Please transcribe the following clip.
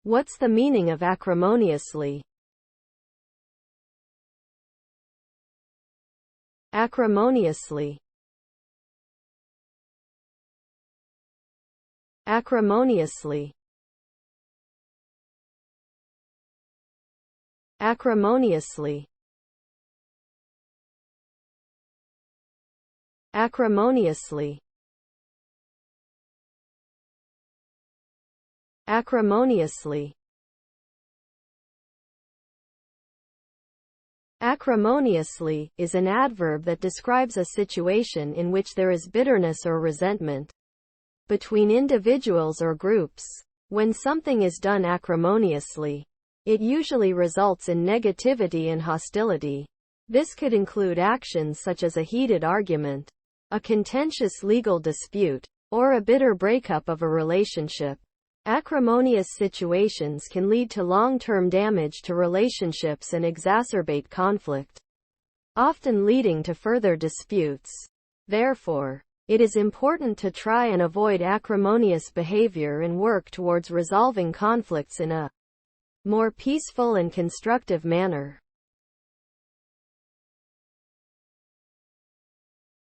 What's the meaning of acrimoniously? Acrimoniously. Acrimoniously. Acrimoniously. Acrimoniously. Acrimoniously. Acrimoniously is an adverb that describes a situation in which there is bitterness or resentment between individuals or groups. When something is done acrimoniously, it usually results in negativity and hostility. This could include actions such as a heated argument, a contentious legal dispute, or a bitter breakup of a relationship. Acrimonious situations can lead to long-term damage to relationships and exacerbate conflict, often leading to further disputes. Therefore, it is important to try and avoid acrimonious behavior and work towards resolving conflicts in a more peaceful and constructive manner.